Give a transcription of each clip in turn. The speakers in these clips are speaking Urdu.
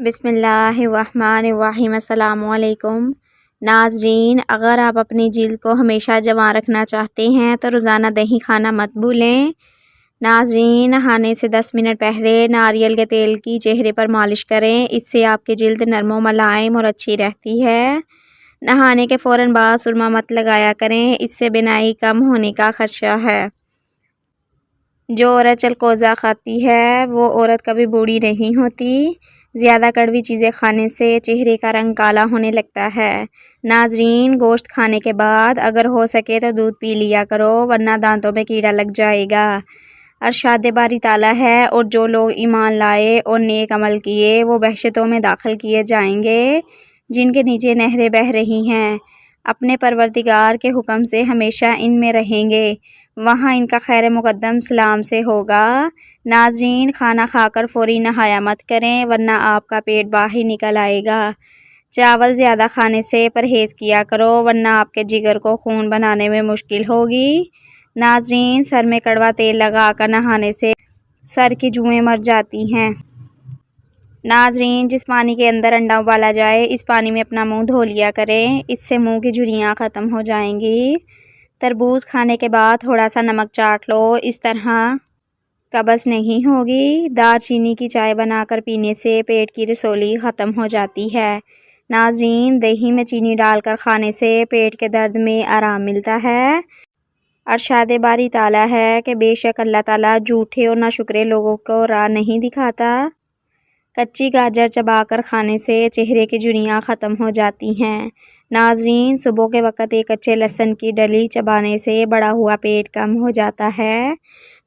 بسم اللہ الرحمن الرحیم۔ السلام علیکم ناظرین، اگر آپ اپنی جلد کو ہمیشہ جوان رکھنا چاہتے ہیں تو روزانہ دہی کھانا مت بھولیں۔ ناظرین، نہانے سے 10 منٹ پہلے ناریل کے تیل کی چہرے پر مالش کریں، اس سے آپ کی جلد نرم و ملائم اور اچھی رہتی ہے۔ نہانے کے فوراً بعد سرما مت لگایا کریں، اس سے بینائی کم ہونے کا خدشہ ہے۔ جو عورت چلکوزہ کھاتی ہے وہ عورت کبھی بوڑھی نہیں ہوتی۔ زیادہ کڑوی چیزیں کھانے سے چہرے کا رنگ کالا ہونے لگتا ہے۔ ناظرین، گوشت کھانے کے بعد اگر ہو سکے تو دودھ پی لیا کرو، ورنہ دانتوں میں کیڑا لگ جائے گا۔ ارشاد باری تعالیٰ ہے، اور جو لوگ ایمان لائے اور نیک عمل کیے وہ بہشتوں میں داخل کیے جائیں گے جن کے نیچے نہریں بہہ رہی ہیں۔ اپنے پروردگار کے حکم سے ہمیشہ ان میں رہیں گے، وہاں ان کا خیر مقدم سلام سے ہوگا۔ ناظرین، کھانا کھا کر فوری نہایا مت کریں، ورنہ آپ کا پیٹ باہر نکل آئے گا۔ چاول زیادہ کھانے سے پرہیز کیا کرو، ورنہ آپ کے جگر کو خون بنانے میں مشکل ہوگی۔ ناظرین، سر میں کڑوا تیل لگا کر نہانے سے سر کی جوئیں مر جاتی ہیں۔ ناظرین، جس پانی کے اندر انڈا ابالا جائے اس پانی میں اپنا منہ دھو لیا کریں، اس سے منہ کی جھریاں ختم ہو جائیں گی۔ تربوز کھانے کے بعد تھوڑا سا نمک چاٹ لو، اس طرح قبض نہیں ہوگی۔ دار چینی کی چائے بنا کر پینے سے پیٹ کی رسولی ختم ہو جاتی ہے۔ ناظرین، دہی میں چینی ڈال کر کھانے سے پیٹ کے درد میں آرام ملتا ہے۔ ارشاد باری تعالیٰ ہے کہ بے شک اللہ تعالیٰ جھوٹے اور ناشکرے لوگوں کو راہ نہیں دکھاتا۔ کچی گاجر چبا کر کھانے سے چہرے کی جھریاں ختم ہو جاتی ہیں۔ ناظرین، صبح کے وقت ایک کچے لہسن کی ڈلی چبانے سے بڑا ہوا پیٹ کم ہو جاتا ہے۔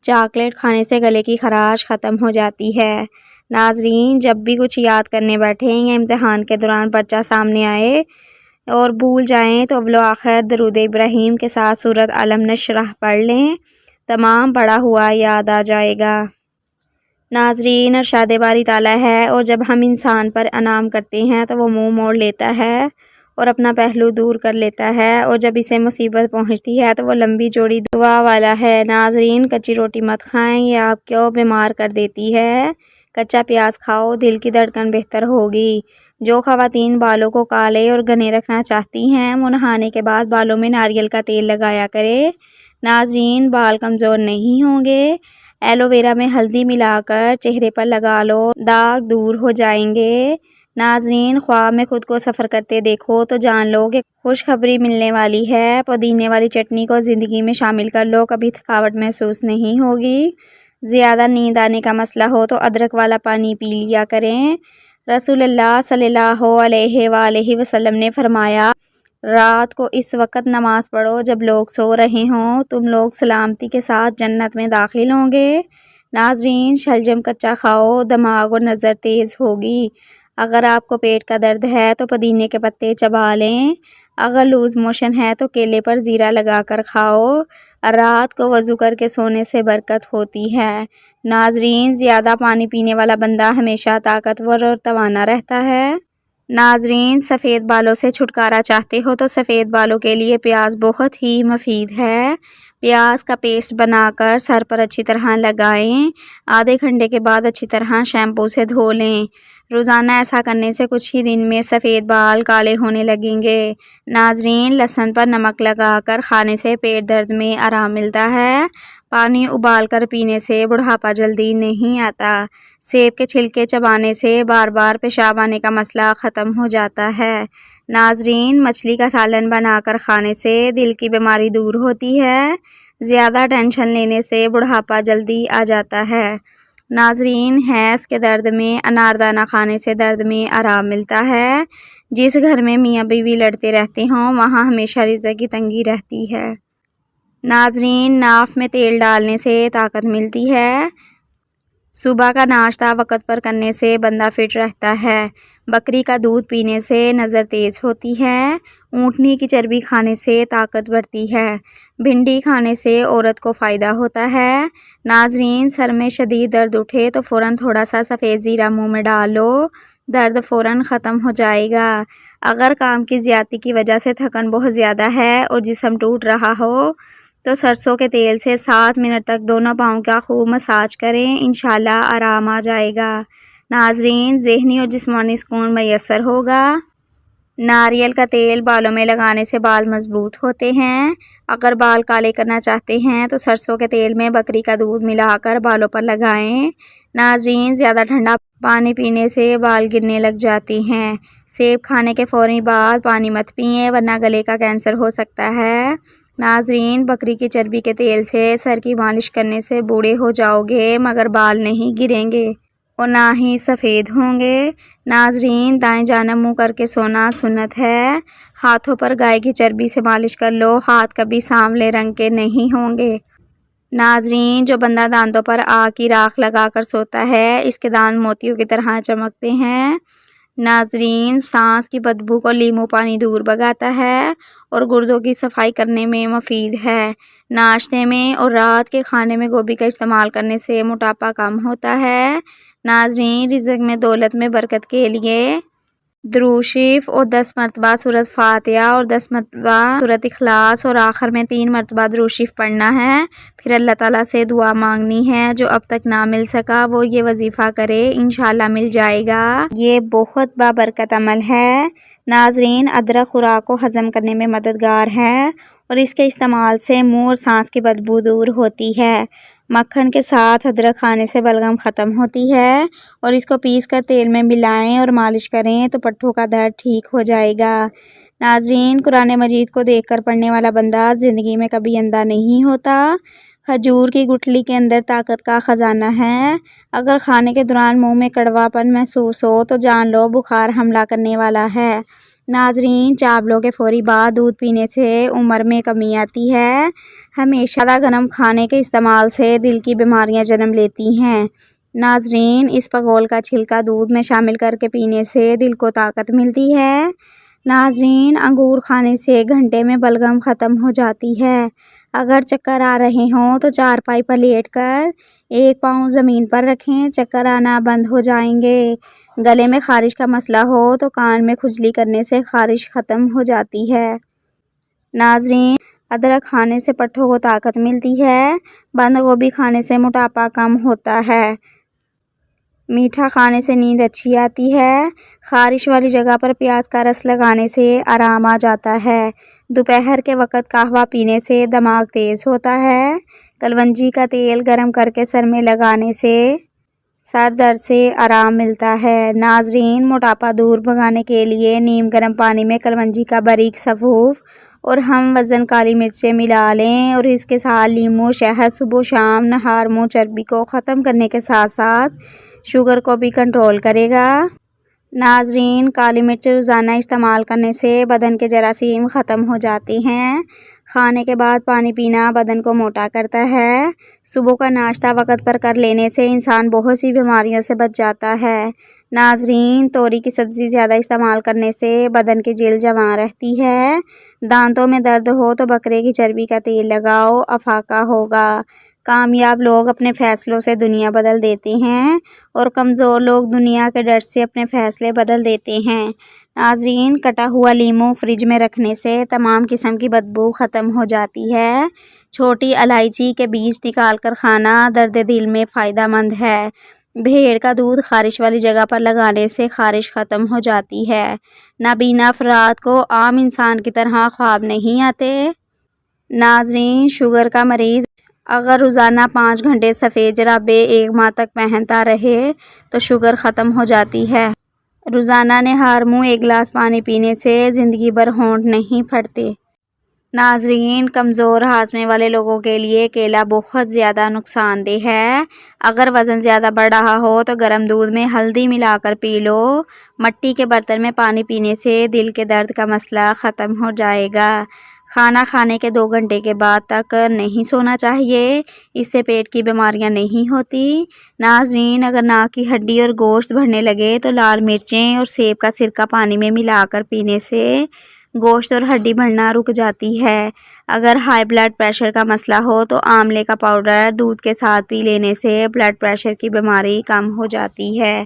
چاکلیٹ کھانے سے گلے کی خراش ختم ہو جاتی ہے۔ ناظرین، جب بھی کچھ یاد کرنے بیٹھیں یا امتحان کے دوران پرچہ سامنے آئے اور بھول جائیں تو اول و آخر درود ابراہیم کے ساتھ سورۃ الم نشرح پڑھ لیں، تمام پڑھا ہوا یاد آ جائے گا۔ ناظرین، ارشاد باری تعالیٰ ہے، اور جب ہم انسان پر انعام کرتے ہیں تو وہ منہ موڑ لیتا ہے اور اپنا پہلو دور کر لیتا ہے، اور جب اسے مصیبت پہنچتی ہے تو وہ لمبی چوڑی دعا والا ہے۔ ناظرین، کچی روٹی مت کھائیں، یہ آپ کو بیمار کر دیتی ہے۔ کچا پیاز کھاؤ، دل کی دھڑکن بہتر ہوگی۔ جو خواتین بالوں کو کالے اور گھنے رکھنا چاہتی ہیں وہ نہانے کے بعد بالوں میں ناریل کا تیل لگایا کرے۔ ناظرین، بال کمزور نہیں ہوں گے۔ ایلو ویرا میں ہلدی ملا کر چہرے پر لگا لو، داغ دور ہو جائیں گے۔ ناظرین، خواب میں خود کو سفر کرتے دیکھو تو جان لو کہ خوشخبری ملنے والی ہے۔ پودینے والی چٹنی کو زندگی میں شامل کر لو، کبھی تھکاوٹ محسوس نہیں ہوگی۔ زیادہ نیند آنے کا مسئلہ ہو تو ادرک والا پانی پی لیا کریں۔ رسول اللہ صلی اللہ علیہ وآلہ وسلم نے فرمایا، رات کو اس وقت نماز پڑھو جب لوگ سو رہے ہوں، تم لوگ سلامتی کے ساتھ جنت میں داخل ہوں گے۔ ناظرین، شلجم کچا کھاؤ، دماغ اور نظر تیز ہوگی۔ اگر آپ کو پیٹ کا درد ہے تو پودینے کے پتے چبا لیں۔ اگر لوز موشن ہے تو کیلے پر زیرہ لگا کر کھاؤ۔ رات کو وضو کر کے سونے سے برکت ہوتی ہے۔ ناظرین، زیادہ پانی پینے والا بندہ ہمیشہ طاقتور اور توانا رہتا ہے۔ ناظرین، سفید بالوں سے چھٹکارا چاہتے ہو تو سفید بالوں کے لیے پیاز بہت ہی مفید ہے۔ پیاز کا پیسٹ بنا کر سر پر اچھی طرح لگائیں، آدھے گھنٹے کے بعد اچھی طرح شیمپو سے دھو لیں۔ روزانہ ایسا کرنے سے کچھ ہی دن میں سفید بال کالے ہونے لگیں گے۔ ناظرین، لہسن پر نمک لگا کر کھانے سے پیٹ درد میں آرام ملتا ہے۔ پانی ابال کر پینے سے بڑھاپا جلدی نہیں آتا۔ سیب کے چھلکے چبانے سے بار بار پیشاب آنے کا مسئلہ ختم ہو جاتا ہے۔ ناظرین، مچھلی کا سالن بنا کر کھانے سے دل کی بیماری دور ہوتی ہے۔ زیادہ ٹینشن لینے سے بڑھاپا جلدی آ جاتا ہے۔ ناظرین، حیض کے درد میں اناردانہ کھانے سے درد میں آرام ملتا ہے۔ جس گھر میں میاں بیوی لڑتے رہتے ہوں وہاں ہمیشہ رزق کی تنگی رہتی ہے۔ ناظرین، ناف میں تیل ڈالنے سے طاقت ملتی ہے۔ صبح کا ناشتہ وقت پر کرنے سے بندہ فٹ رہتا ہے۔ بکری کا دودھ پینے سے نظر تیز ہوتی ہے۔ اونٹنی کی چربی کھانے سے طاقت بڑھتی ہے۔ بھنڈی کھانے سے عورت کو فائدہ ہوتا ہے۔ ناظرین، سر میں شدید درد اٹھے تو فوراً تھوڑا سا سفید زیرہ منہ میں ڈال لو، درد فوراً ختم ہو جائے گا۔ اگر کام کی زیادتی کی وجہ سے تھکن بہت زیادہ ہے اور جسم ٹوٹ رہا ہو تو سرسوں کے تیل سے 7 منٹ تک دونوں پاؤں کا خوب مساج کریں، انشاءاللہ آرام آ جائے گا۔ ناظرین ذہنی اور جسمانی سکون میسر ہوگا۔ ناریل کا تیل بالوں میں لگانے سے بال مضبوط ہوتے ہیں۔ اگر بال کالے کرنا چاہتے ہیں تو سرسوں کے تیل میں بکری کا دودھ ملا کر بالوں پر لگائیں۔ ناظرین زیادہ ٹھنڈا پانی پینے سے بال گرنے لگ جاتے ہیں۔ سیب کھانے کے فوری بعد پانی مت پئیں ورنہ گلے کا کینسر ہو سکتا ہے۔ ناظرین بکری کی چربی کے تیل سے سر کی مالش کرنے سے بوڑھے ہو جاؤ گے مگر بال نہیں گریں گے اور نہ ہی سفید ہوں گے۔ ناظرین دائیں جانب منہ کر کے سونا سنت ہے۔ ہاتھوں پر گائے کی چربی سے مالش کر لو، ہاتھ کبھی سانولے رنگ کے نہیں ہوں گے۔ ناظرین جو بندہ دانتوں پر آگ کی راکھ لگا کر سوتا ہے اس کے دانت موتیوں کی طرح چمکتے ہیں۔ ناظرین سانس کی بدبو کو لیمو پانی دور بھگاتا ہے اور گردوں کی صفائی کرنے میں مفید ہے۔ ناشتے میں اور رات کے کھانے میں گوبھی کا استعمال کرنے سے موٹاپا کم ہوتا ہے۔ ناظرین رزق میں دولت میں برکت کے لیے درود شریف اور 10 مرتبہ سورۃ فاتحہ اور 10 مرتبہ سورۃ اخلاص اور آخر میں 3 مرتبہ درود شریف پڑھنا ہے۔ پھر اللہ تعالیٰ سے دعا مانگنی ہے۔ جو اب تک نہ مل سکا وہ یہ وظیفہ کرے، انشاءاللہ مل جائے گا۔ یہ بہت بابرکت عمل ہے۔ ناظرین ادرک خوراک کو ہضم کرنے میں مددگار ہے اور اس کے استعمال سے منہ اور سانس کی بدبو دور ہوتی ہے۔ مکھن کے ساتھ ادرک کھانے سے بلغم ختم ہوتی ہے اور اس کو پیس کر تیل میں ملائیں اور مالش کریں تو پٹھوں کا درد ٹھیک ہو جائے گا۔ ناظرین قرآن مجید کو دیکھ کر پڑھنے والا بندہ زندگی میں کبھی اندھا نہیں ہوتا۔ کھجور کی گٹھلی کے اندر طاقت کا خزانہ ہے۔ اگر کھانے کے دوران منہ میں کڑوا پن محسوس ہو تو جان لو بخار حملہ کرنے والا ہے۔ ناظرین چاولوں کے فوری بعد دودھ پینے سے عمر میں کمی آتی ہے۔ ہمیشہ گرم کھانے کے استعمال سے دل کی بیماریاں جنم لیتی ہیں۔ ناظرین اسپغول کا چھلکا دودھ میں شامل کر کے پینے سے دل کو طاقت ملتی ہے۔ ناظرین انگور کھانے سے گھنٹے میں بلغم ختم ہو جاتی ہے۔ اگر چکر آ رہے ہوں تو چارپائی پر لیٹ کر ایک پاؤں زمین پر رکھیں، چکر آنا بند ہو جائیں گے۔ گلے میں خارش کا مسئلہ ہو تو کان میں کھجلی کرنے سے خارش ختم ہو جاتی ہے۔ ناظرین ادرک کھانے سے پٹھوں کو طاقت ملتی ہے۔ بند گوبھی کھانے سے موٹاپا کم ہوتا ہے۔ میٹھا کھانے سے نیند اچھی آتی ہے۔ خارش والی جگہ پر پیاز کا رس لگانے سے آرام آ جاتا ہے۔ دوپہر کے وقت قہوہ پینے سے دماغ تیز ہوتا ہے۔ کلونجی کا تیل گرم کر کے سر میں لگانے سے سر درد سے آرام ملتا ہے۔ ناظرین موٹاپا دور بھگانے کے لیے نیم گرم پانی میں کلونجی کا باریک سفوف اور ہم وزن کالی مرچیں ملا لیں اور اس کے ساتھ لیمو شہد صبح و شام نہار منہ چربی کو ختم کرنے کے ساتھ ساتھ شوگر کو بھی کنٹرول کرے گا۔ ناظرین کالی مرچ روزانہ استعمال کرنے سے بدن کے جراثیم ختم ہو جاتے ہیں۔ کھانے کے بعد پانی پینا بدن کو موٹا کرتا ہے۔ صبح کا ناشتہ وقت پر کر لینے سے انسان بہت سی بیماریوں سے بچ جاتا ہے۔ ناظرین توری کی سبزی زیادہ استعمال کرنے سے بدن کی جلد جوان رہتی ہے۔ دانتوں میں درد ہو تو بکرے کی چربی کا تیل لگاؤ، افاقہ ہوگا۔ کامیاب لوگ اپنے فیصلوں سے دنیا بدل دیتے ہیں اور کمزور لوگ دنیا کے ڈر سے اپنے فیصلے بدل دیتے ہیں۔ ناظرین کٹا ہوا لیمو فریج میں رکھنے سے تمام قسم کی بدبو ختم ہو جاتی ہے۔ چھوٹی الائچی کے بیج نکال کر کھانا درد دل میں فائدہ مند ہے۔ بھیڑ کا دودھ خارش والی جگہ پر لگانے سے خارش ختم ہو جاتی ہے۔ نابینا افراد کو عام انسان کی طرح خواب نہیں آتے۔ ناظرین شوگر کا مریض اگر روزانہ 5 گھنٹے سفید جرابے 1 ماہ تک پہنتا رہے تو شوگر ختم ہو جاتی ہے۔ روزانہ نہار منہ 1 گلاس پانی پینے سے زندگی بھر ہونٹ نہیں پھٹتے۔ ناظرین کمزور ہاضمے والے لوگوں کے لیے کیلا بہت زیادہ نقصان دہ ہے۔ اگر وزن زیادہ بڑھ رہا ہو تو گرم دودھ میں ہلدی ملا کر پی لو۔ مٹی کے برتن میں پانی پینے سے دل کے درد کا مسئلہ ختم ہو جائے گا۔ کھانا کھانے کے 2 گھنٹے کے بعد تک نہیں سونا چاہیے، اس سے پیٹ کی بیماریاں نہیں ہوتی۔ ناظرین اگر ناک کی ہڈی اور گوشت بڑھنے لگے تو لال مرچیں اور سیب کا سرکہ پانی میں ملا کر پینے سے گوشت اور ہڈی بڑھنا رک جاتی ہے۔ اگر ہائی بلڈ پریشر کا مسئلہ ہو تو آملے کا پاؤڈر دودھ کے ساتھ پی لینے سے بلڈ پریشر کی بیماری کم ہو جاتی ہے۔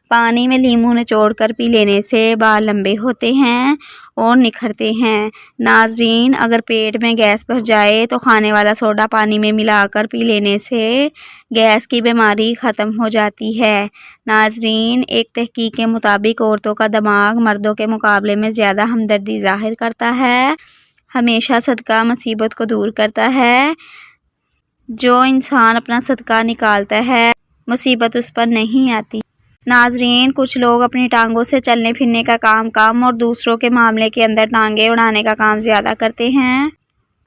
پانی میں لیمو نچوڑ کر پی لینے سے بال لمبے ہوتے ہیں اور نکھرتے ہیں۔ ناظرین اگر پیٹ میں گیس بھر جائے تو کھانے والا سوڈا پانی میں ملا کر پی لینے سے گیس کی بیماری ختم ہو جاتی ہے۔ ناظرین، ایک تحقیق کے مطابق عورتوں کا دماغ مردوں کے مقابلے میں زیادہ ہمدردی ظاہر کرتا ہے۔ ہمیشہ صدقہ مصیبت کو دور کرتا ہے۔ جو انسان اپنا صدقہ نکالتا ہے مصیبت اس پر نہیں آتی۔ ناظرین، کچھ لوگ اپنی ٹانگوں سے چلنے پھرنے کا کام کم اور دوسروں کے معاملے کے اندر ٹانگیں اڑانے کا کام زیادہ کرتے ہیں۔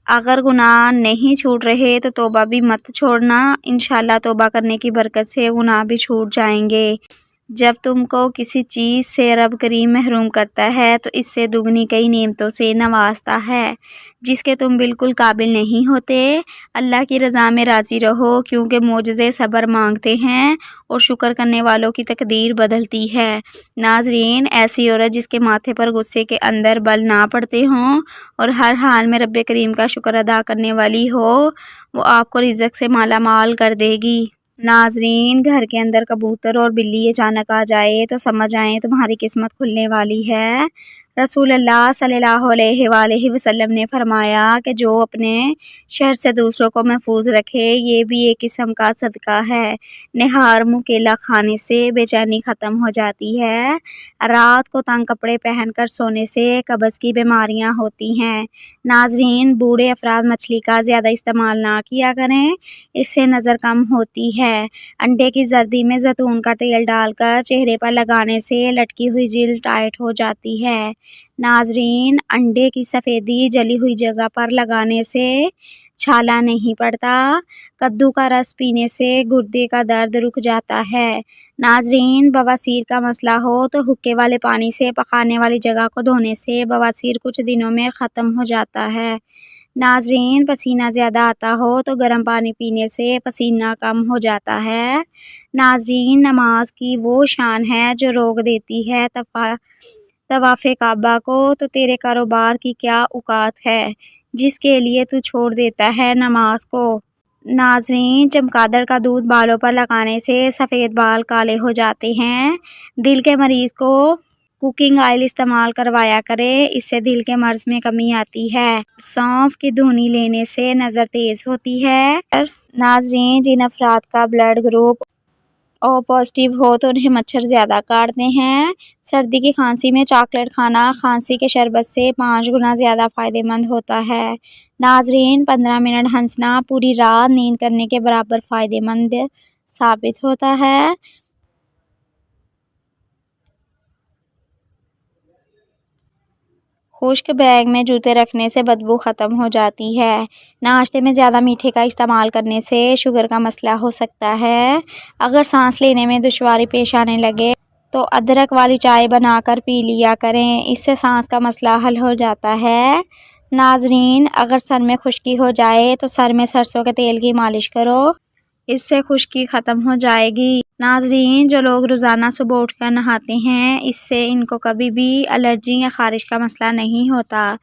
اگر گناہ نہیں چھوٹ رہے تو توبہ بھی مت چھوڑنا، انشاءاللہ توبہ کرنے کی برکت سے گناہ بھی چھوٹ جائیں گے۔ جب تم کو کسی چیز سے رب کریم محروم کرتا ہے تو اس سے دگنی کئی نعمتوں سے نوازتا ہے جس کے تم بالکل قابل نہیں ہوتے۔ اللہ کی رضا میں راضی رہو، کیونکہ معجزے صبر مانگتے ہیں اور شکر کرنے والوں کی تقدیر بدلتی ہے۔ ناظرین، ایسی عورت جس کے ماتھے پر غصے کے اندر بل نہ پڑتے ہوں اور ہر حال میں رب کریم کا شکر ادا کرنے والی ہو، وہ آپ کو رزق سے مالا مال کر دے گی۔ ناظرین، گھر کے اندر کبوتر اور بلی اچانک آ جائے تو سمجھ آئیں تمہاری قسمت کھلنے والی ہے۔ رسول اللہ صلی اللہ علیہ وآلہ وسلم نے فرمایا کہ جو اپنے شر سے دوسروں کو محفوظ رکھے یہ بھی ایک قسم کا صدقہ ہے۔ نہار منہ کیلا کھانے سے بے چینی ختم ہو جاتی ہے۔ رات کو تنگ کپڑے پہن کر سونے سے قبض کی بیماریاں ہوتی ہیں۔ ناظرین، بوڑھے افراد مچھلی کا زیادہ استعمال نہ کیا کریں، اس سے نظر کم ہوتی ہے۔ انڈے کی زردی میں زیتون کا تیل ڈال کر چہرے پر لگانے سے لٹکی ہوئی جلد ٹائٹ ہو جاتی ہے۔ ناظرین، انڈے کی سفیدی جلی ہوئی جگہ پر لگانے سے چھالا نہیں پڑتا۔ کدو کا رس پینے سے گردے کا درد رک جاتا ہے۔ ناظرین، بواسیر کا مسئلہ ہو تو حکے والے پانی سے پکانے والی جگہ کو دھونے سے بواسیر کچھ دنوں میں ختم ہو جاتا ہے۔ ناظرین، پسینہ زیادہ آتا ہو تو گرم پانی پینے سے پسینہ کم ہو جاتا ہے۔ ناظرین، نماز کی وہ شان ہے جو روک دیتی ہے طواف کعبہ کو، تو تیرے کاروبار کی کیا اوقات ہے جس کے لیے تو چھوڑ دیتا ہے نماز کو۔ ناظرین، چمگادڑ کا دودھ بالوں پر لگانے سے سفید بال کالے ہو جاتے ہیں۔ دل کے مریض کو کوکنگ آئل استعمال کروایا کرے، اس سے دل کے مرض میں کمی آتی ہے۔ سونف کی دھونی لینے سے نظر تیز ہوتی ہے۔ ناظرین، جن افراد کا بلڈ گروپ او پازیٹیو ہو تو انہیں مچھر زیادہ کاٹتے ہیں۔ سردی کی کھانسی میں چاکلیٹ کھانا کھانسی کے شربت سے 5 گنا زیادہ فائدہ مند ہوتا ہے۔ ناظرین، 15 منٹ ہنسنا پوری رات نیند کرنے کے برابر فائدہ مند ثابت ہوتا ہے۔ خشک بیگ میں جوتے رکھنے سے بدبو ختم ہو جاتی ہے۔ ناشتے میں زیادہ میٹھے کا استعمال کرنے سے شوگر کا مسئلہ ہو سکتا ہے۔ اگر سانس لینے میں دشواری پیش آنے لگے تو ادرک والی چائے بنا کر پی لیا کریں، اس سے سانس کا مسئلہ حل ہو جاتا ہے۔ ناظرین، اگر سر میں خشکی ہو جائے تو سر میں سرسوں کے تیل کی مالش کرو، اس سے خشکی ختم ہو جائے گی۔ ناظرین، جو لوگ روزانہ صبح اٹھ کر نہاتے ہیں اس سے ان کو کبھی بھی الرجی یا خارش کا مسئلہ نہیں ہوتا۔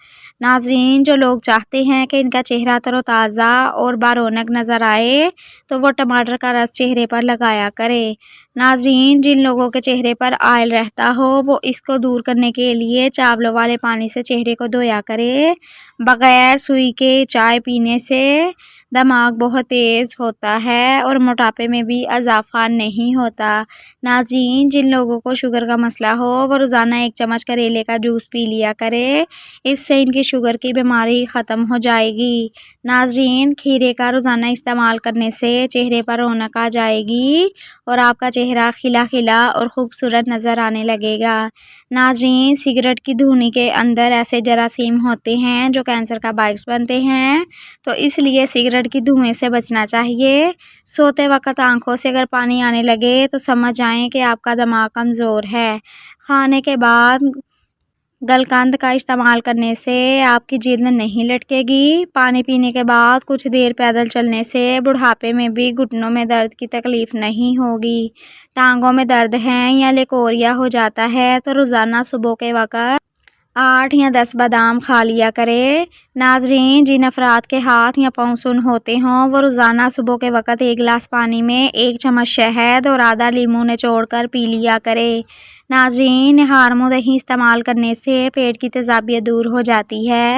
ناظرین، جو لوگ چاہتے ہیں کہ ان کا چہرہ تر و تازہ اور برونق نظر آئے تو وہ ٹماٹر کا رس چہرے پر لگایا کرے۔ ناظرین، جن لوگوں کے چہرے پر آئل رہتا ہو وہ اس کو دور کرنے کے لیے چاولوں والے پانی سے چہرے کو دھویا کرے۔ بغیر سوئی کے چائے پینے سے دماغ بہت تیز ہوتا ہے اور موٹاپے میں بھی اضافہ نہیں ہوتا۔ ناظرین، جن لوگوں کو شوگر کا مسئلہ ہو وہ روزانہ 1 چمچ کریلے کا جوس پی لیا کرے، اس سے ان کی شوگر کی بیماری ختم ہو جائے گی۔ ناظرین، کھیرے کا روزانہ استعمال کرنے سے چہرے پر رونق آ جائے گی اور آپ کا چہرہ کھلا کھلا اور خوبصورت نظر آنے لگے گا۔ ناظرین، سگریٹ کی دھونی کے اندر ایسے جراثیم ہوتے ہیں جو کینسر کا باعث بنتے ہیں، تو اس لیے سگریٹ کی دھوئیں سے بچنا چاہیے۔ سوتے وقت آنکھوں سے اگر پانی آنے لگے تو سمجھ جائیں کہ آپ کا دماغ کمزور ہے۔ کھانے کے بعد گلقند کا استعمال کرنے سے آپ کی جلد نہیں لٹکے گی۔ پانی پینے کے بعد کچھ دیر پیدل چلنے سے بڑھاپے میں بھی گھٹنوں میں درد کی تکلیف نہیں ہوگی۔ ٹانگوں میں درد ہے یا لیکوریا ہو جاتا ہے تو روزانہ صبح کے وقت 8 یا 10 بادام کھا لیا کرے۔ ناظرین، جن افراد کے ہاتھ یا پاؤں سن ہوتے ہوں وہ روزانہ صبح کے وقت 1 گلاس پانی میں 1 چمچ شہد اور آدھا لیموں نچوڑ کر پی لیا کرے۔ ناظرین، نہار منہ دہی استعمال کرنے سے پیٹ کی تیزابیت دور ہو جاتی ہے۔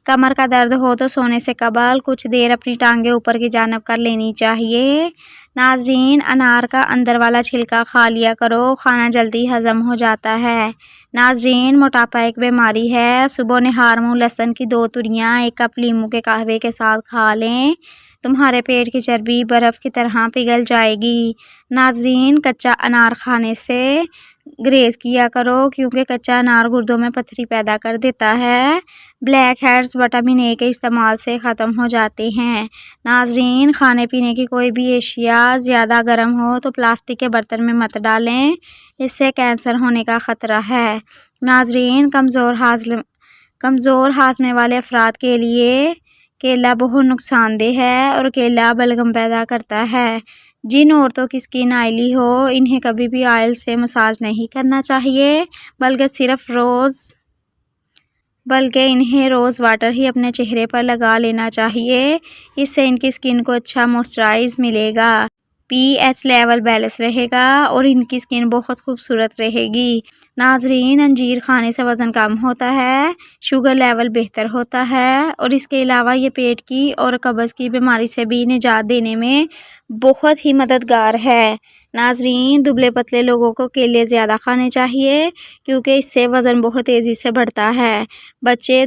کمر کا درد ہو تو سونے سے قبل کچھ دیر اپنی ٹانگیں اوپر کی جانب کر لینی چاہیے۔ ناظرین انار کا اندر والا چھلکا کھا لیا کرو، کھانا جلدی ہضم ہو جاتا ہے۔ ناظرین موٹاپا ایک بیماری ہے، صبح نہار منہ لہسن کی 2 تریاں 1 کپ لیموں کے قہوے کے ساتھ کھا لیں، تمہارے پیٹ کی چربی برف کی طرح پگھل جائے گی۔ ناظرین کچا انار کھانے سے گریز کیا کرو کیونکہ کچا انار گردوں میں پتھری پیدا کر دیتا ہے۔ بلیک ہیڈز وٹامن اے کے استعمال سے ختم ہو جاتے ہیں۔ ناظرین کھانے پینے کی کوئی بھی اشیاء زیادہ گرم ہو تو پلاسٹک کے برتن میں مت ڈالیں، اس سے کینسر ہونے کا خطرہ ہے۔ ناظرین کمزور ہاضمے والے افراد کے لیے کیلا بہت نقصان دہ ہے اور کیلا بلغم پیدا کرتا ہے۔ جن عورتوں کی سکن آئلی ہو انہیں کبھی بھی آئل سے مساج نہیں کرنا چاہیے بلکہ انہیں روز واٹر ہی اپنے چہرے پر لگا لینا چاہیے، اس سے ان کی سکن کو اچھا موئسچرائز ملے گا، پی ایچ لیول بیلنس رہے گا اور ان کی سکن بہت خوبصورت رہے گی۔ ناظرین انجیر کھانے سے وزن کم ہوتا ہے، شوگر لیول بہتر ہوتا ہے اور اس کے علاوہ یہ پیٹ کی اور قبض کی بیماری سے بھی نجات دینے میں بہت ہی مددگار ہے۔ ناظرین دبلے پتلے لوگوں کو کیلے زیادہ کھانے چاہیے کیونکہ اس سے وزن بہت تیزی سے بڑھتا ہے۔ بچے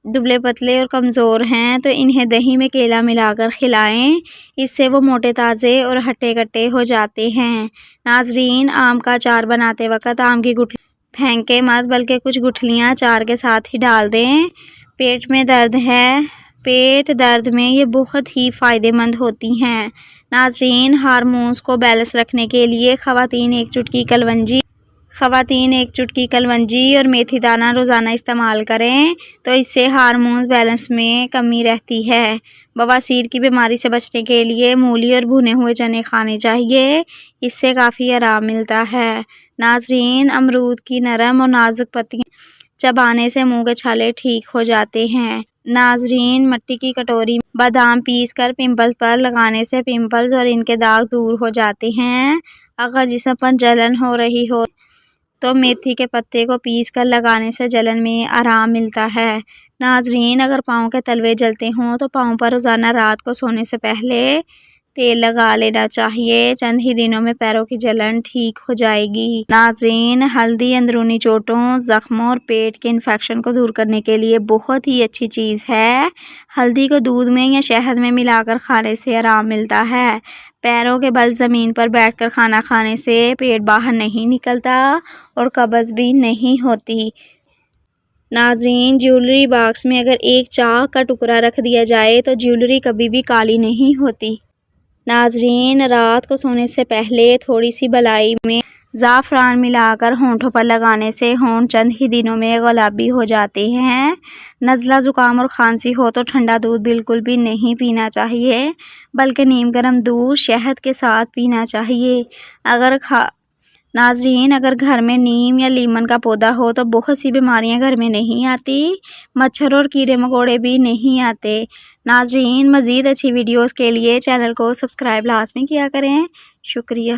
دبلے پتلے اور کمزور ہیں تو انہیں دہی میں کیلا ملا کر کھلائیں، اس سے وہ موٹے تازے اور ہٹے کٹے ہو جاتے ہیں۔ ناظرین آم کا اچار بناتے وقت آم کی گٹلی پھینکے مت بلکہ کچھ گٹھلیاں اچار کے ساتھ ہی ڈال دیں۔ پیٹ درد میں یہ بہت ہی فائدہ مند ہوتی ہیں۔ ناظرین ہارمونز کو بیلنس رکھنے کے لیے خواتین ایک چٹکی کلونجی اور میتھی دانہ روزانہ استعمال کریں تو اس سے ہارمونز بیلنس میں کمی رہتی ہے۔ بواسیر کی بیماری سے بچنے کے لیے مولی اور بھنے ہوئے چنے کھانے چاہیے، اس سے کافی آرام ملتا ہے۔ ناظرین امرود کی نرم اور نازک پتیاں چبانے سے منہ کے چھالے ٹھیک ہو جاتے ہیں۔ ناظرین مٹی کی کٹوری میں بادام پیس کر پمپلز پر لگانے سے پمپلز اور ان کے داغ دور ہو جاتے ہیں۔ اگر جسم پر جلن ہو رہی ہو تو میتھی کے پتے کو پیس کر لگانے سے جلن میں آرام ملتا ہے۔ ناظرین اگر پاؤں کے تلوے جلتے ہوں تو پاؤں پر روزانہ رات کو سونے سے پہلے تیل لگا لینا چاہیے، چند ہی دنوں میں پیروں کی جلن ٹھیک ہو جائے گی۔ ناظرین ہلدی اندرونی چوٹوں، زخموں اور پیٹ کے انفیکشن کو دور کرنے کے لیے بہت ہی اچھی چیز ہے۔ ہلدی کو دودھ میں یا شہد میں ملا کر کھانے سے آرام ملتا ہے۔ پیروں کے بل زمین پر بیٹھ کر کھانا کھانے سے پیٹ باہر نہیں نکلتا اور قبض بھی نہیں ہوتی۔ ناظرین جیولری باکس میں اگر ایک چاک کا ٹکڑا رکھ دیا جائے تو جیولری کبھی بھی کالی نہیں ہوتی۔ ناظرین رات کو سونے سے پہلے تھوڑی سی بالائی میں زعفران ملا کر ہونٹوں پر لگانے سے ہونٹ چند ہی دنوں میں گلابی ہو جاتے ہیں۔ نزلہ زکام اور کھانسی ہو تو ٹھنڈا دودھ بالکل بھی نہیں پینا چاہیے بلکہ نیم گرم دودھ شہد کے ساتھ پینا چاہیے۔ ناظرین اگر گھر میں نیم یا لیمن کا پودا ہو تو بہت سی بیماریاں گھر میں نہیں آتی، مچھر اور کیڑے مکوڑے بھی نہیں آتے۔ ناظرین مزید اچھی ویڈیوز کے لیے چینل کو سبسکرائب لازمی کیا کریں۔ شکریہ۔